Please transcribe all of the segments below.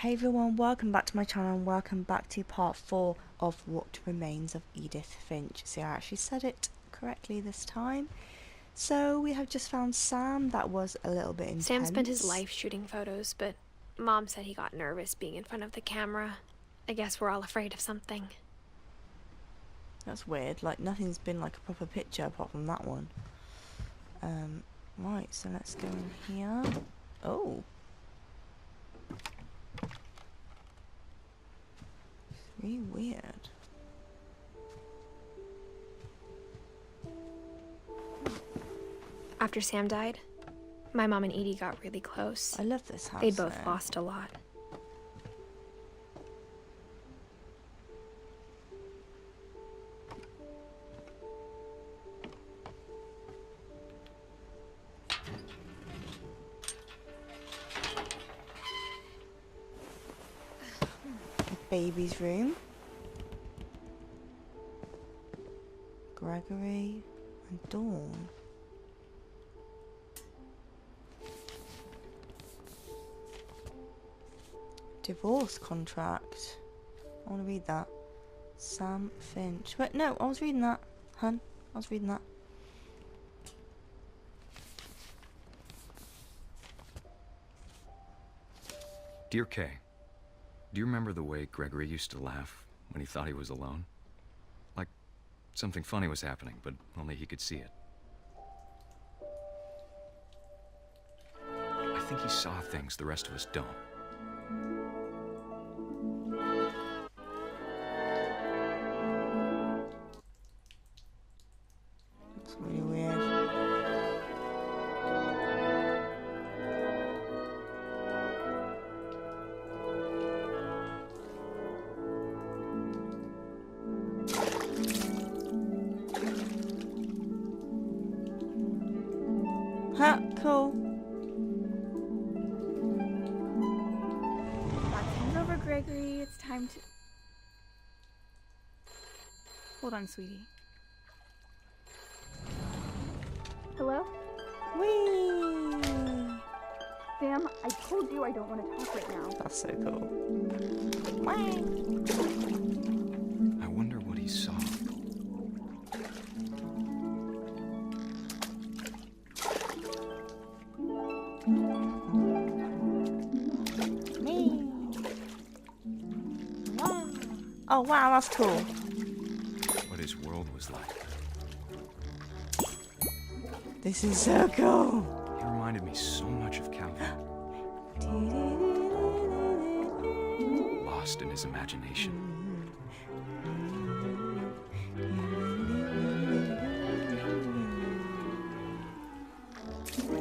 Hey everyone, welcome back to my channel and welcome back to part 4 of What Remains of Edith Finch. See, I actually said it correctly this time. So we have just found Sam. That was a little bit intense. Sam spent his life shooting photos, but Mom said he got nervous being in front of the camera. I guess we're all afraid of something. That's weird, like nothing's been like a proper picture apart from that one. Right, so let's go in here. Oh. Really weird. After Sam died, my mom and Edie got really close. I love this house. They both lost a lot. Baby's room. Gregory and Dawn. Divorce contract. I want to read that. Sam Finch. Wait, no, I was reading that. Hun, I was reading that. Dear Kay, do you remember the way Gregory used to laugh when he thought he was alone? Like something funny was happening, but only he could see it. I think he saw things the rest of us don't. It's really weird. Huh, cool. That's over, Gregory. It's time to... Hold on, sweetie. Hello? Whee! Sam, I told you I don't want to talk right now. That's so cool. I wonder what he saw. Me. Wow. Oh wow, that's cool. What his world was like. This is so cool. He reminded me so much of Calvin. Lost in his imagination.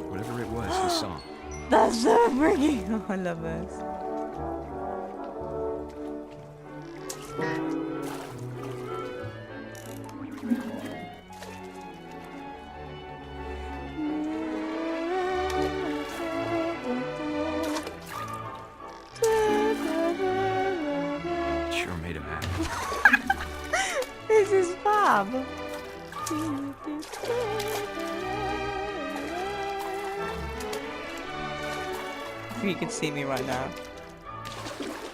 Whatever it was, he saw. That's so freaking. Oh, I love this. Sure made him happy. This is fab. If you could see me right now.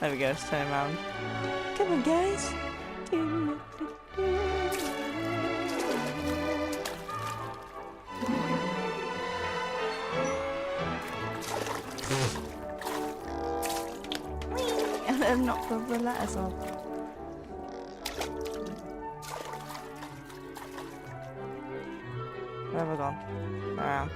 There we go, let's turn around. Come on, guys. And then knock the letters off. Where have I gone? Where I am.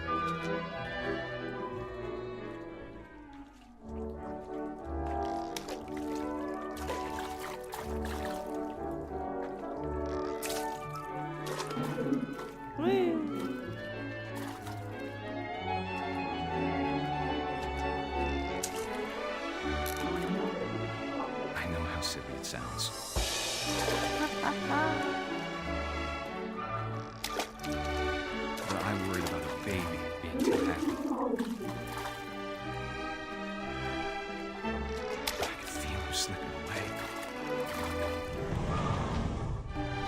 I know how silly it sounds. But I worried about a baby being too happy. I could feel her slipping away.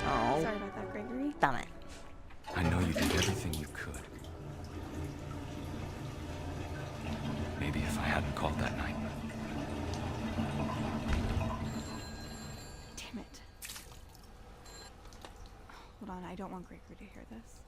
Oh, Sorry about that, Gregory. damn it. I know you did everything you could. Maybe if I hadn't called that night. I don't want Gregory to hear this.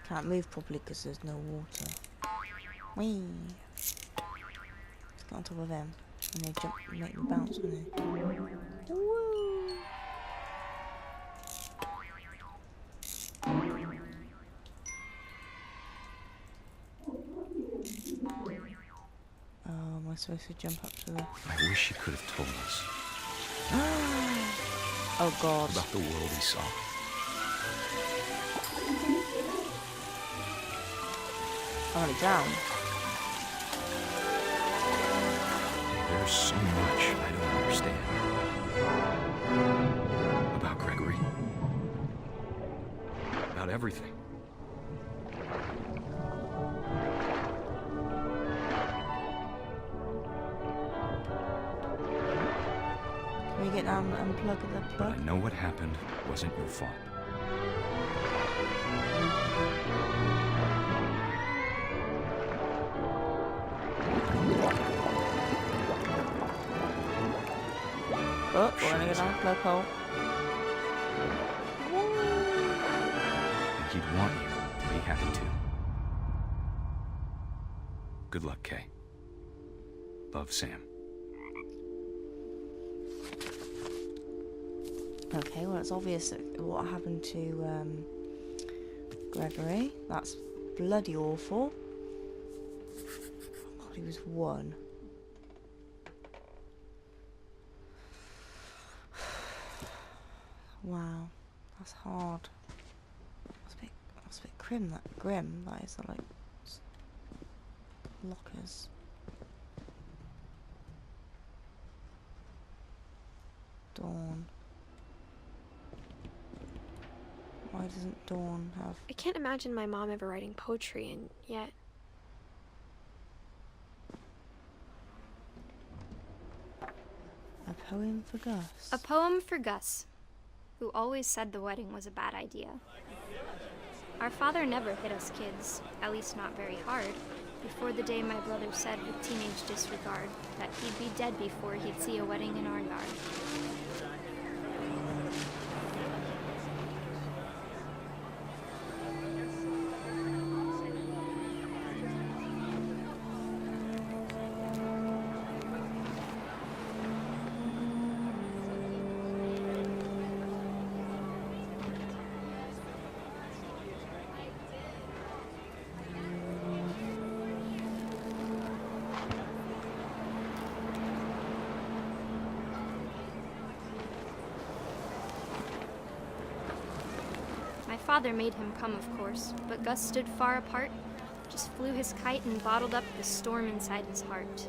Can't move properly because there's no water. Whee! Let's get on top of him. And they jump, make me bounce, wouldn't they? Woo! Oh, am I supposed to jump up to the... I wish he could have told us Oh god. about the world he saw. I'm gonna drown. There's so much I don't understand about Gregory. About everything. Can we get down and unplug the But plug? I know what happened wasn't your fault. Oh, we're gonna get down the plug hole. And he'd want you to be happy too. Good luck, Kay. Love, Sam. Okay, well it's obvious that what happened to Gregory. That's bloody awful. Oh god, he was 1. Wow, that's hard. That's a bit grim. That is. Like lockers. Dawn. Why doesn't Dawn have I can't imagine my mom ever writing poetry, and yet... a poem for Gus? A poem for Gus, who always said the wedding was a bad idea. Our father never hit us kids, at least not very hard, before the day my brother said with teenage disregard that he'd be dead before he'd see a wedding in our yard. My father made him come, of course, but Gus stood far apart, just flew his kite and bottled up the storm inside his heart.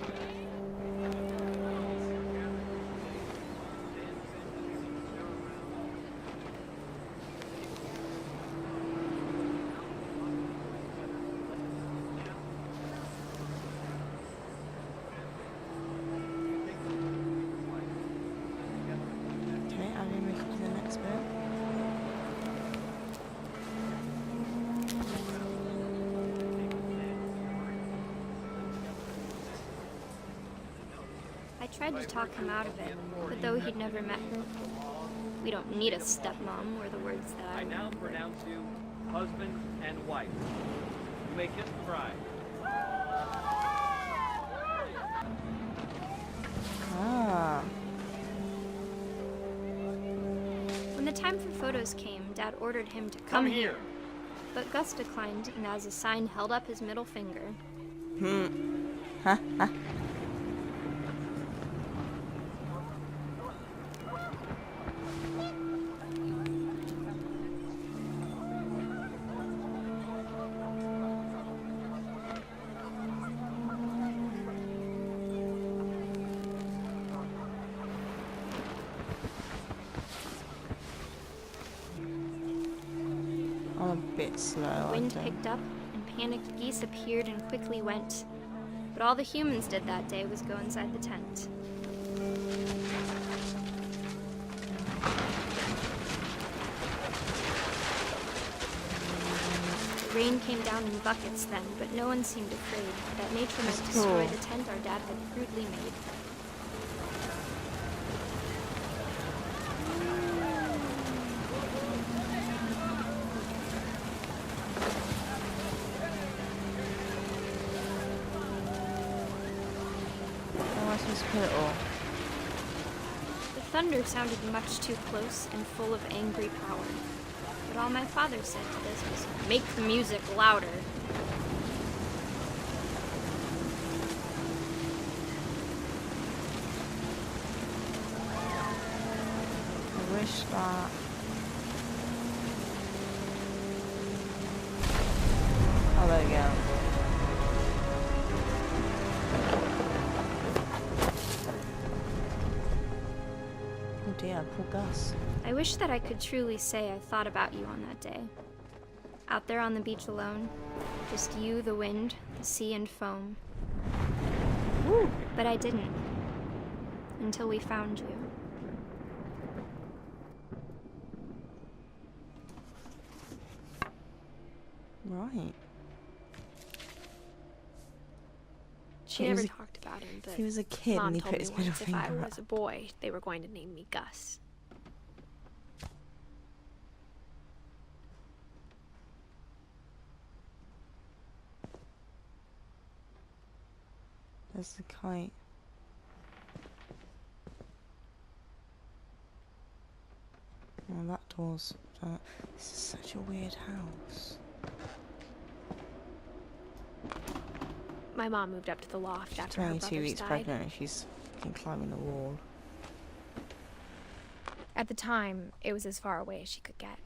Okay, I'm gonna move to the next bit. I tried to talk him out of it, but though he'd never met her, we don't need a stepmom were the words that I now pronounce you husband and wife. You may kiss the bride. Ah. When the time for photos came, Dad ordered him to come here. But Gus declined and as a sign held up his middle finger. Ha ha. I'm a bit slow. The wind I don't- picked up and panicked geese appeared and quickly went. But all the humans did that day was go inside the tent. The rain came down in buckets then, but no one seemed afraid that nature might destroy the tent our dad had crudely made. The thunder sounded much too close and full of angry power. But all my father said to this was, "Make the music louder." I wish that... Oh, there we go. Oh dear, poor Gus. I wish that I could truly say I thought about you on that day. Out there on the beach alone, just you, the wind, the sea, and foam. Woo! But I didn't. Until we found you. Right. She He never was a- talked about him, but He was a kid Mom and he told put me his middle once if I finger up. was a boy, they were going to name me Gus. There's the kite. Oh, that door's... this is such a weird house. My mom moved up to the loft She's after her 22 brothers weeks died. pregnant and she's fucking climbing the wall. At the time, it was as far away as she could get.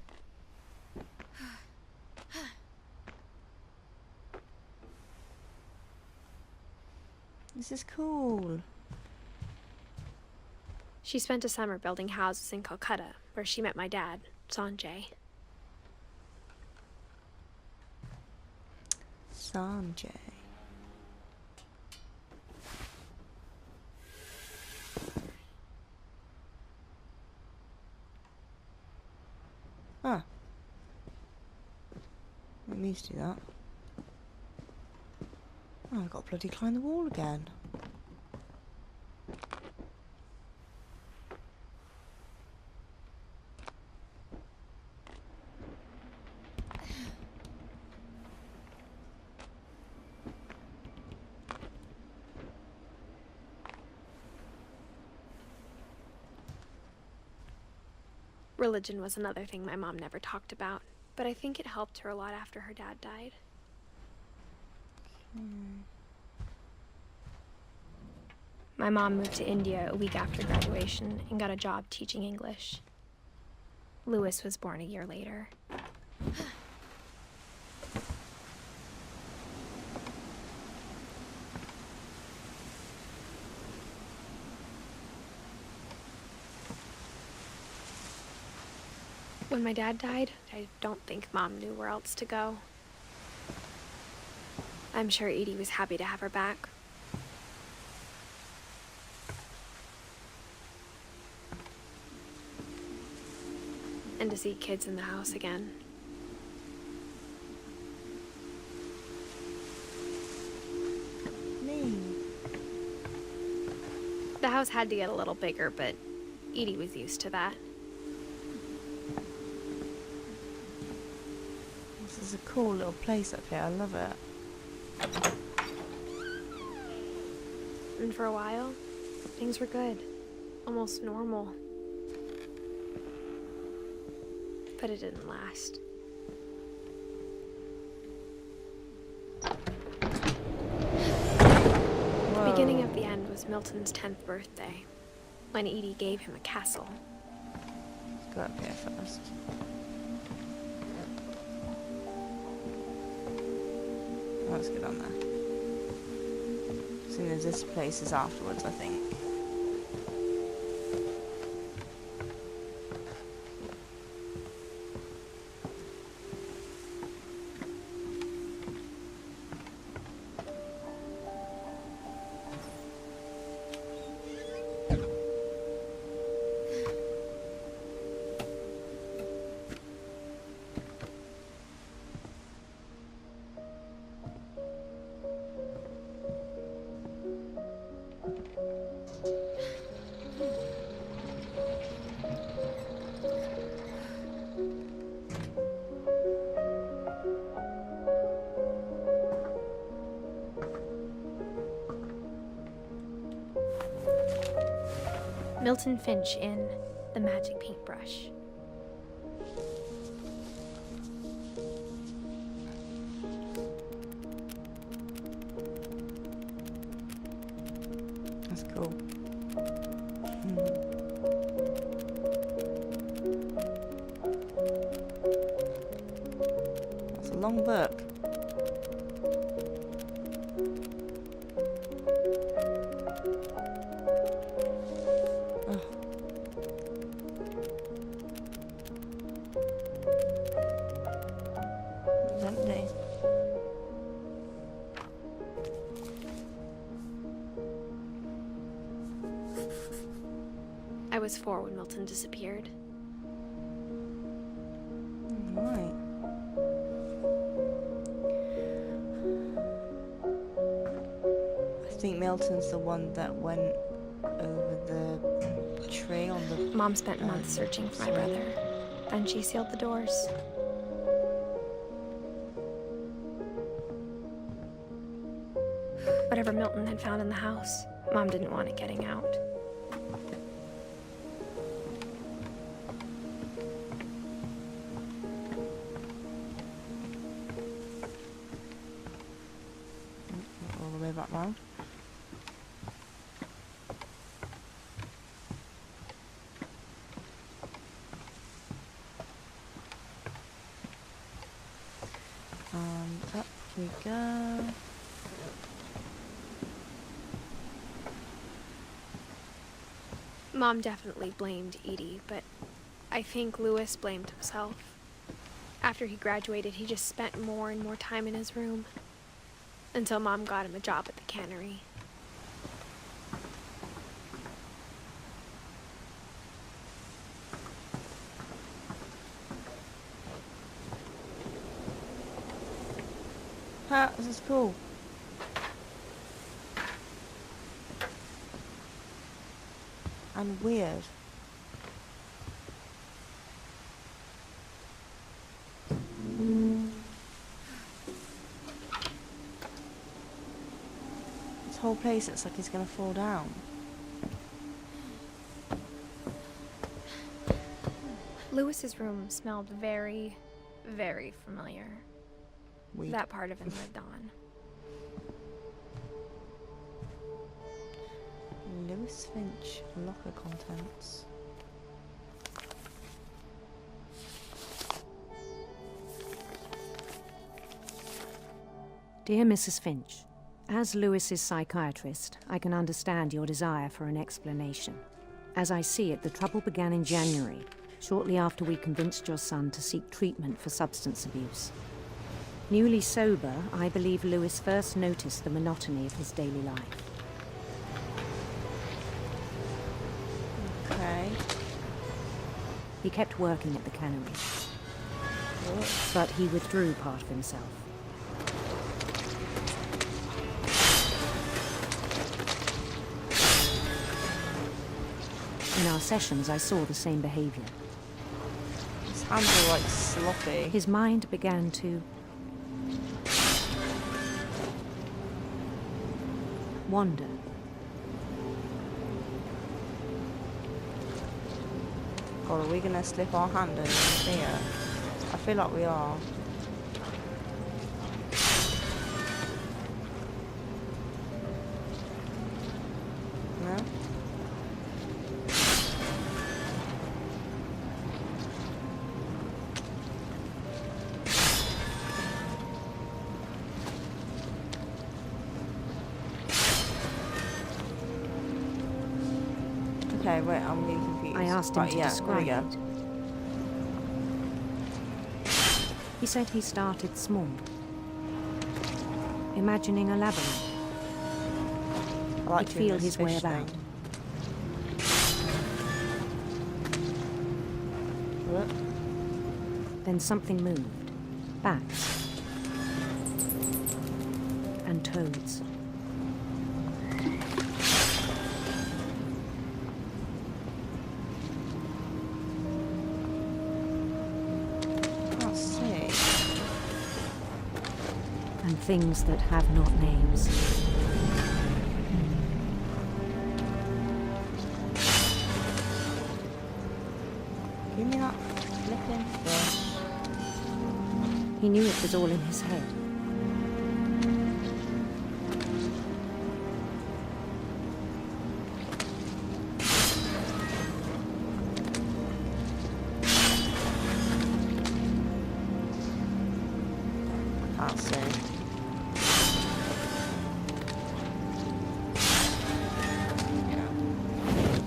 This is cool. She spent a summer building houses in Calcutta, where she met my dad, Sanjay. Sanjay. Ah. Didn't mean to do that. Oh, I've got to bloody climb the wall again. Religion was another thing my mom never talked about, but I think it helped her a lot after her dad died. My mom moved to India a week after graduation and got a job teaching English. Louis was born a year later. When my dad died, I don't think Mom knew where else to go. I'm sure Edie was happy to have her back. And to see kids in the house again. Me. The house had to get a little bigger, but Edie was used to that. This is a cool little place up here. I love it. And for a while, things were good. Almost normal. But it didn't last. The beginning of the end was Milton's 10th birthday, when Edie gave him a castle. Let's go up here first. Oh, let's get on there. As soon as this place is afterwards, I think. Milton Finch in The Magic Paintbrush. That's cool. That's a long book. Oh. It's empty. I was 4 when Milton disappeared. Right. I think Milton's the one that went over the tree on the... Mom spent months searching for my brother. Then she sealed the doors. Whatever Milton had found in the house, Mom didn't want it getting out. All the way back round. And up we go. Mom definitely blamed Edie, but I think Louis blamed himself. After he graduated, he just spent more and more time in his room. Until Mom got him a job at the cannery. Ha, this is cool. And weird. This whole place looks like it's gonna fall down. Louis's room smelled very, very familiar. Weird. That part of him lived on. Louis Finch, locker contents. Dear Mrs. Finch, as Louis's psychiatrist, I can understand your desire for an explanation. As I see it, the trouble began in January, shortly after we convinced your son to seek treatment for substance abuse. Newly sober, I believe Louis first noticed the monotony of his daily life. Okay. He kept working at the cannery, but he withdrew part of himself. In our sessions, I saw the same behavior. His hands are like sloppy. His mind began to wander. God, are we gonna slip our hand in here? I feel like we are. No? Okay, wait, I'm getting confused. I asked him Right, to yeah, describe there we it. He said he started small, imagining a labyrinth. go. I like He'd doing feel this his way fish about. thing. Look. Then something moved. Bats. And toads. Can't see. And things that have not names. Give me that flipping fish. He knew it was all in his head. Can't see.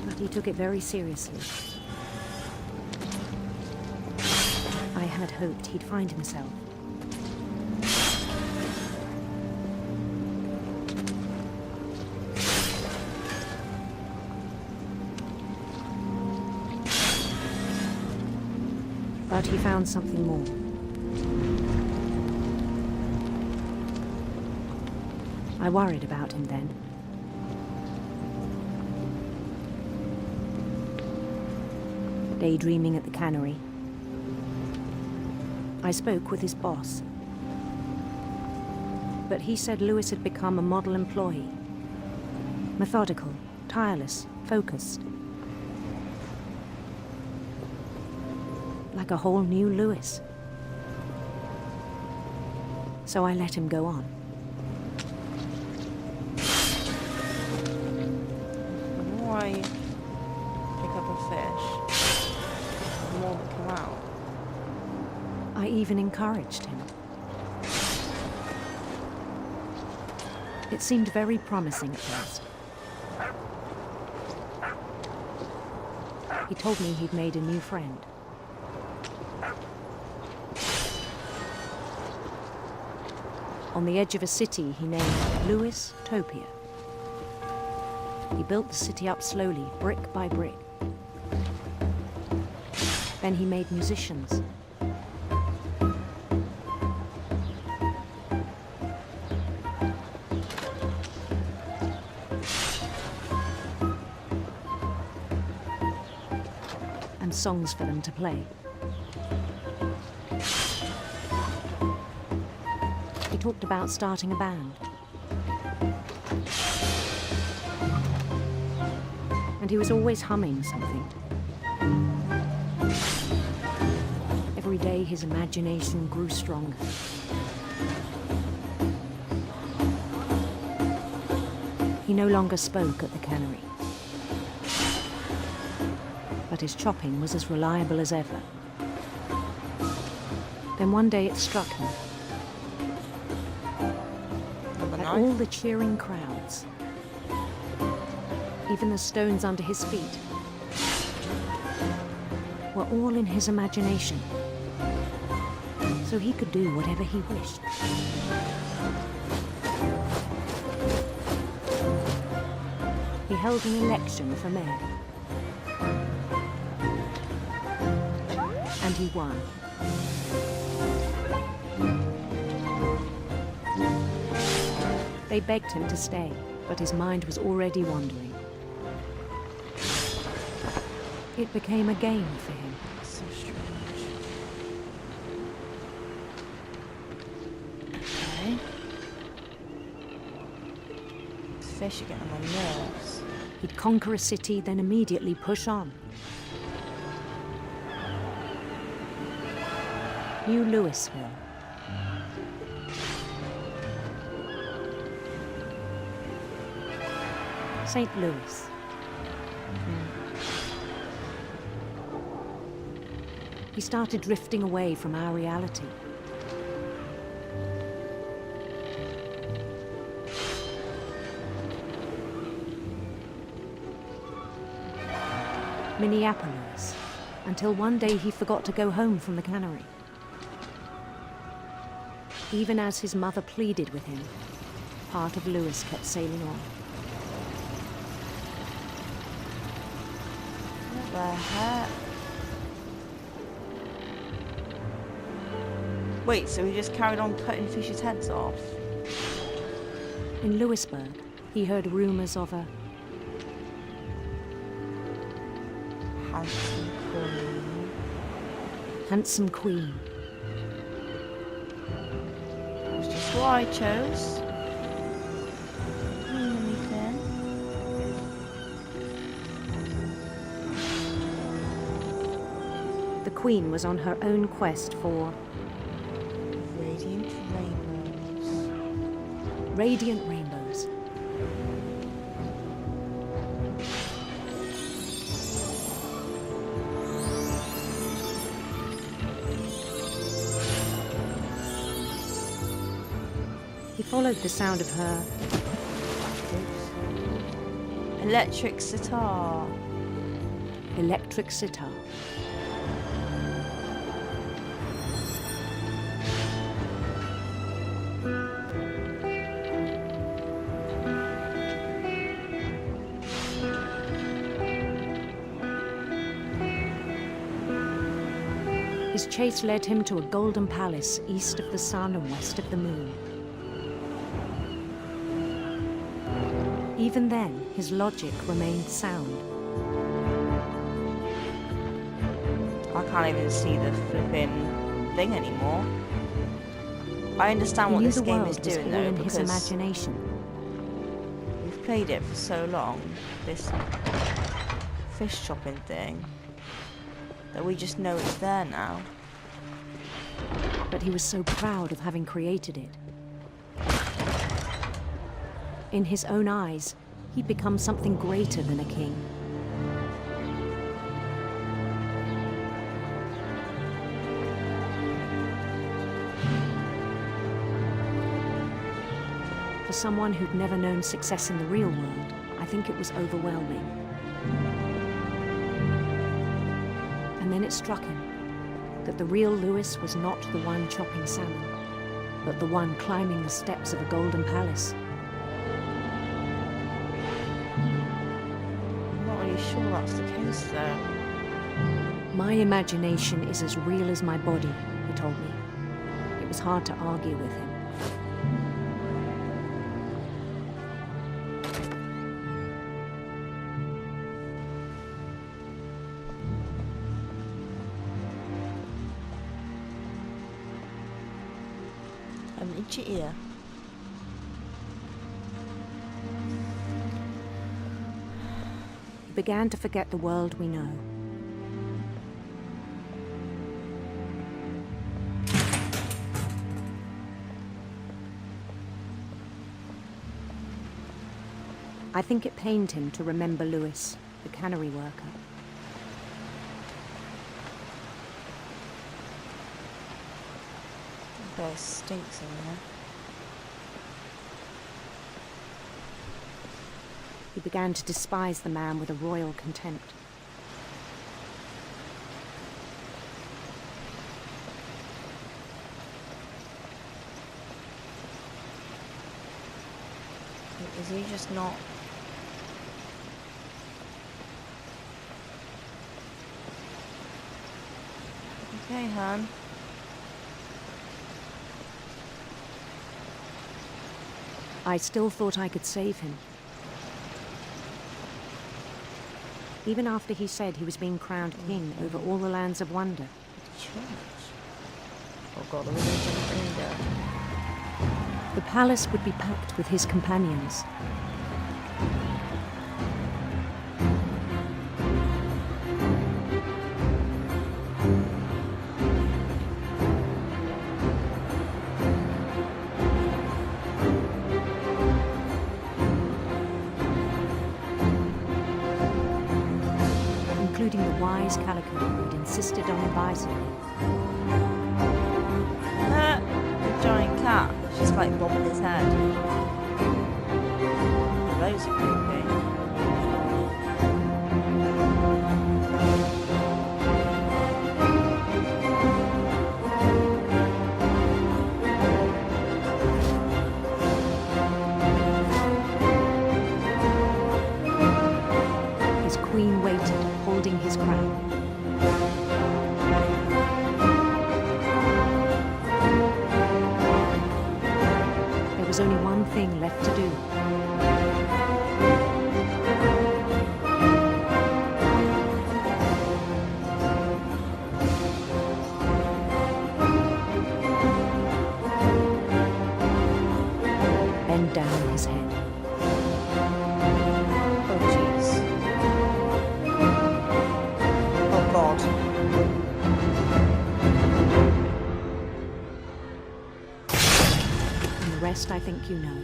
But he took it very seriously. I had hoped he'd find himself. But he found something more. I worried about him then. Daydreaming at the cannery, I spoke with his boss. But he said Louis had become a model employee. Methodical, tireless, focused. Like a whole new Louis. So I let him go on. The more I pick up a fish, the more that come out. I even encouraged him. It seemed very promising at first. He told me he'd made a new friend. On the edge of a city he named Louis Topia. He built the city up slowly, brick by brick. Then he made musicians. And songs for them to play. He talked about starting a band. And he was always humming something. Every day his imagination grew stronger. He no longer spoke at the cannery. But his chopping was as reliable as ever. Then one day it struck him. That all the cheering crowds, even the stones under his feet, were all in his imagination, so he could do whatever he wished. He held an election for mayor, and he won. They begged him to stay, but his mind was already wandering. It became a game for him. So strange. Okay. These fish are getting on my nerves. He'd conquer a city, then immediately push on. New Louisville. St. Louis. He started drifting away from our reality. Minneapolis, until one day he forgot to go home from the cannery. Even as his mother pleaded with him, part of Louis kept sailing on. What the heck? Wait, so he just carried on cutting fish's heads off? In Louisburg, he heard rumors of a Handsome queen. handsome queen. It's just what I chose. Doesn't mean anything. The Queen was on her own quest for Radiant rainbows. radiant rainbows. He followed the sound of her Electric sitar. electric sitar. His chase led him to a golden palace east of the sun and west of the moon. Even then, his logic remained sound. I can't even see the flipping thing anymore. I understand He what knew this the game world is was doing all though, in his because imagination. we've played it for so long, this fish chopping thing, that we just know it's there now. But he was so proud of having created it. In his own eyes, he'd become something greater than a king. For someone who'd never known success in the real world, I think it was overwhelming. And then it struck him that the real Louis was not the one chopping salmon, but the one climbing the steps of a golden palace. I'm not really sure that's the case though. My imagination is as real as my body, he told me. It was hard to argue with him. An itchy ear. He began to forget the world we know. I think it pained him to remember Louis, the cannery worker. There stinks in there. He began to despise the man with a royal contempt. Is he just not... Okay, hon. I still thought I could save him. Even after he said he was being crowned king over all the lands of wonder. Church. Oh god, there was a giant window. The palace would be packed with his companions. Including the wise Calico who'd insisted on advising me. The giant cat. She's like bobbing his head. Those are creepy. His queen waited, holding his crown. There was only one thing left to do. Bend down his head. Oh jeez. Oh god. rest I think you know.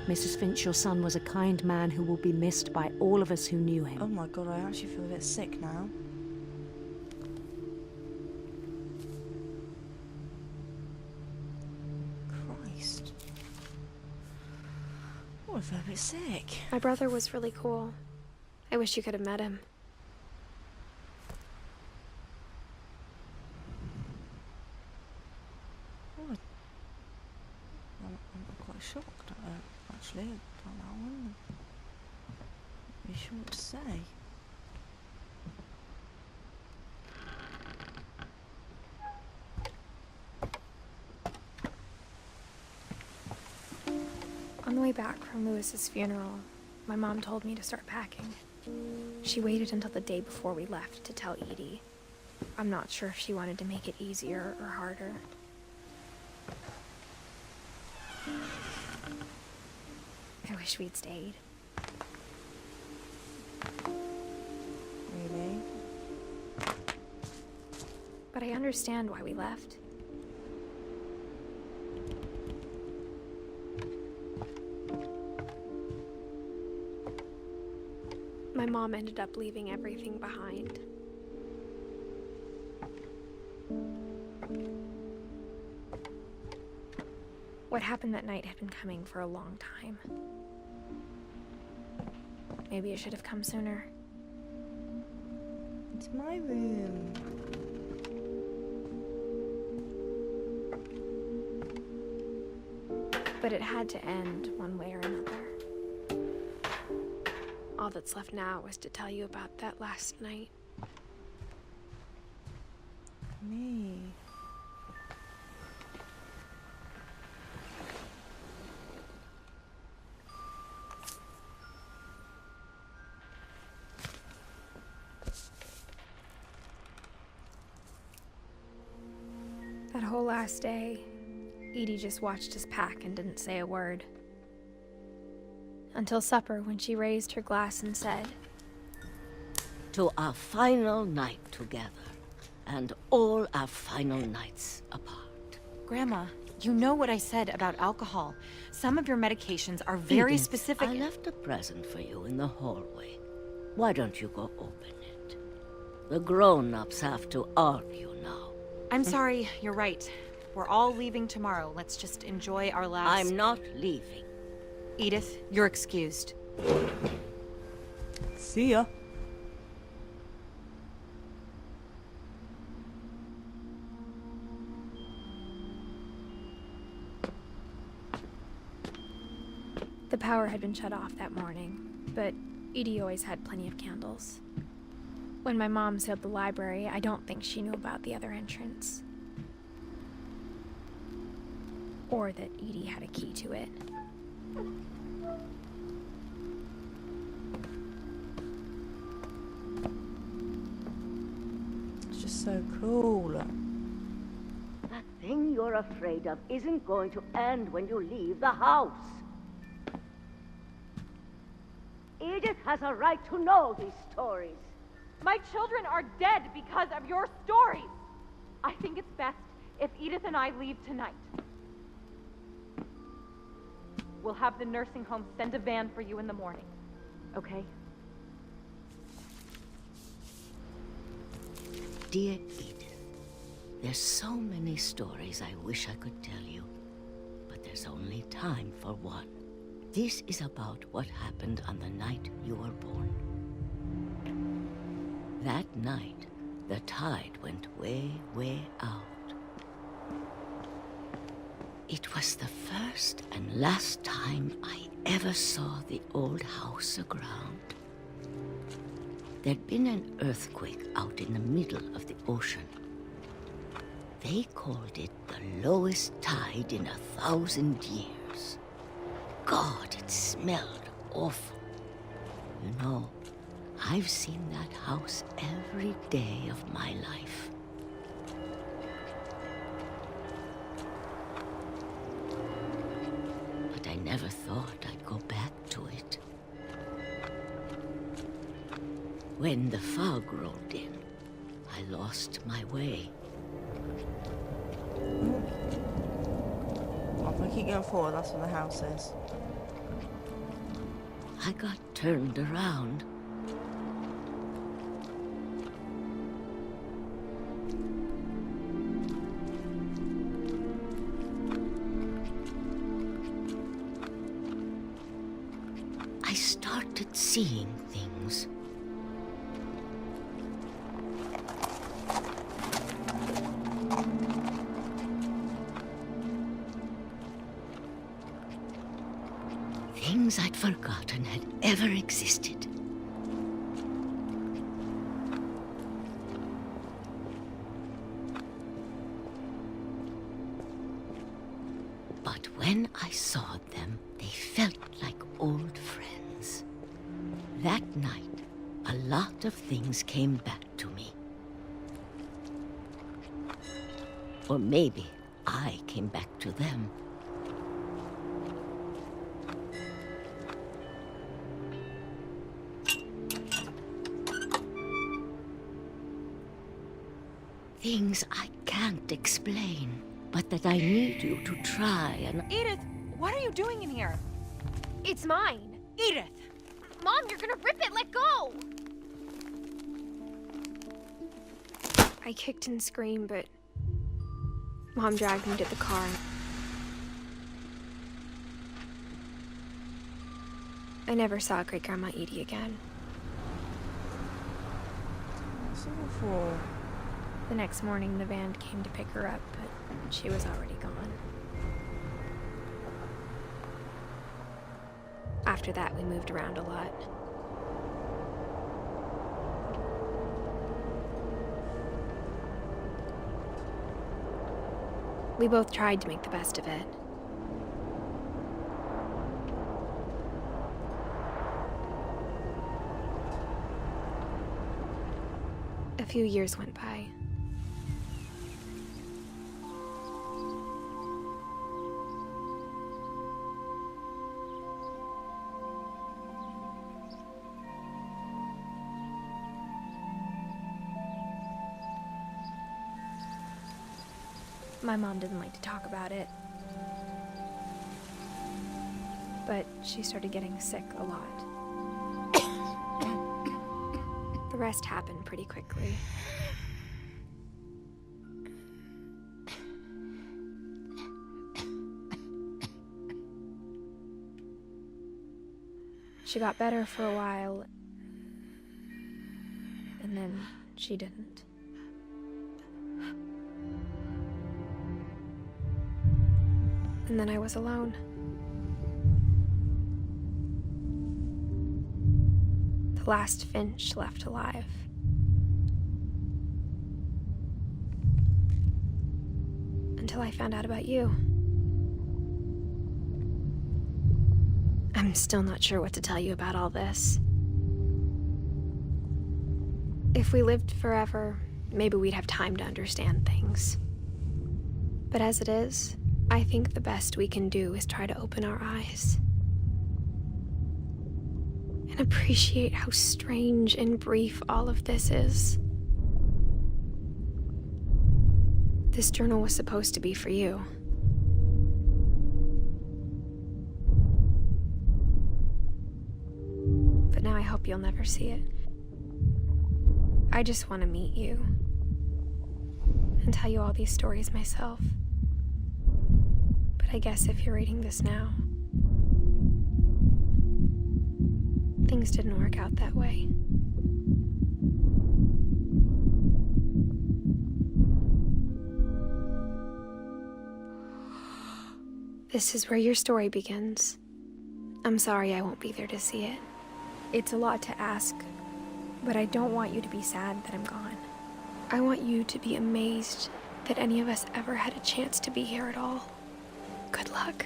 Mrs. Finch, your son was a kind man who will be missed by all of us who knew him. Oh my god, I actually feel a bit sick now. Christ. Oh, I feel a bit sick. My brother was really cool. I wish you could have met him. Oh, I'm quite shocked actually about that one. Be sure what to say. On the way back from Lewis's funeral, my mom told me to start packing. She waited until the day before we left to tell Edie. I'm not sure if she wanted to make it easier or harder. I wish we'd stayed. Really? But I understand why we left. My mom ended up leaving everything behind. What happened that night had been coming for a long time. Maybe it should have come sooner. It's my room. But it had to end one way or another. All that's left now is to tell you about that last night. Me. That whole last day, Edie just watched us pack and didn't say a word. Until supper, when she raised her glass and said, "To our final night together, and all our final nights apart." Grandma, you know what I said about alcohol. Some of your medications are very Edith, specific. I left a present for you in the hallway. Why don't you go open it? The grown-ups have to argue now. I'm sorry, you're right. We're all leaving tomorrow. Let's just enjoy our last... I'm not leaving. Edith, you're excused. See ya. the power had been shut off that morning, but Edie always had plenty of candles. When my mom sealed the library, I don't think she knew about the other entrance. Or that Edie had a key to it. It's just so cool. That thing you're afraid of isn't going to end when you leave the house. Edith has a right to know these stories. My children are dead because of your stories. I think it's best if Edith and I leave tonight. We'll have the nursing home send a van for you in the morning, okay? Dear Edith, there's so many stories I wish I could tell you, but there's only time for one. This is about what happened on the night you were born. That night, the tide went way, way out. It was the first and last time I ever saw the old house aground. There'd been an earthquake out in the middle of the ocean. They called it the lowest tide in 1,000 years. God, it smelled awful. You know, I've seen that house every day of my life. But I never thought I'd go back to it. When the fog rolled in, I lost my way. If I keep going forward, that's where the house is. I got turned around. I started seeing things. Things I'd forgotten had ever existed. But when I saw them, they felt like old friends. That night, a lot of things came back to me. Or maybe I came back to them. Things I can't explain, but that I need you to try and... Edith, what are you doing in here? It's mine. Edith! Mom, you're gonna rip it. Let go! I kicked and screamed, but Mom dragged me to the car. I never saw Great-Grandma Edie again. That's awful. The next morning, the van came to pick her up, but she was already gone. After that, we moved around a lot. We both tried to make the best of it. A few years went by. My mom didn't like to talk about it, but she started getting sick a lot. The rest happened pretty quickly. She got better for a while, and then she didn't. And then I was alone. The last Finch left alive. Until I found out about you. I'm still not sure what to tell you about all this. If we lived forever, maybe we'd have time to understand things. But as it is, I think the best we can do is try to open our eyes and appreciate how strange and brief all of this is. This journal was supposed to be for you. But now I hope you'll never see it. I just want to meet you and tell you all these stories myself. I guess if you're reading this now, things didn't work out that way. This is where your story begins. I'm sorry I won't be there to see it. It's a lot to ask, but I don't want you to be sad that I'm gone. I want you to be amazed that any of us ever had a chance to be here at all. Good luck.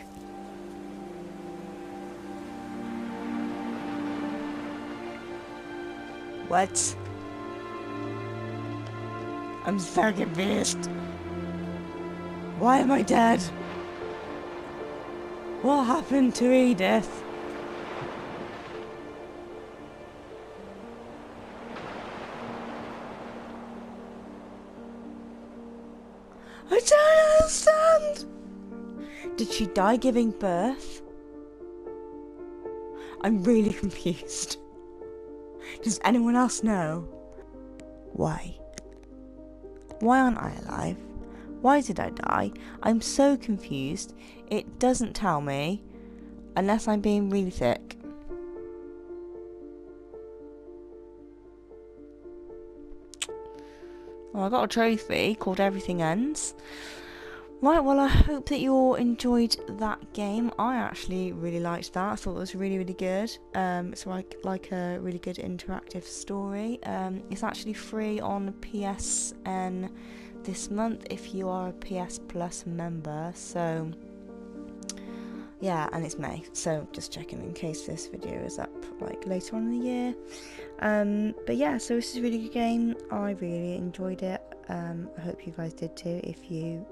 What? I'm so confused. Why am I dead? What happened to Edith? I don't understand! Did she die giving birth? I'm really confused. Does anyone else know? Why? Why aren't I alive? Why did I die? I'm so confused. It doesn't tell me, unless I'm being really thick. Well, I got a trophy called Everything Ends. Right, well, I hope that you all enjoyed that game. I actually really liked that. I thought it was really, really good. It's like a really good interactive story. It's actually free on PSN this month if you are a PS Plus member. So, yeah, and it's May. So, just checking in case this video is up like later on in the year. But yeah, so this is a really good game. I really enjoyed it. I hope you guys did too if you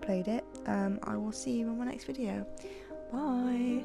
played it. I will see you in my next video. Bye.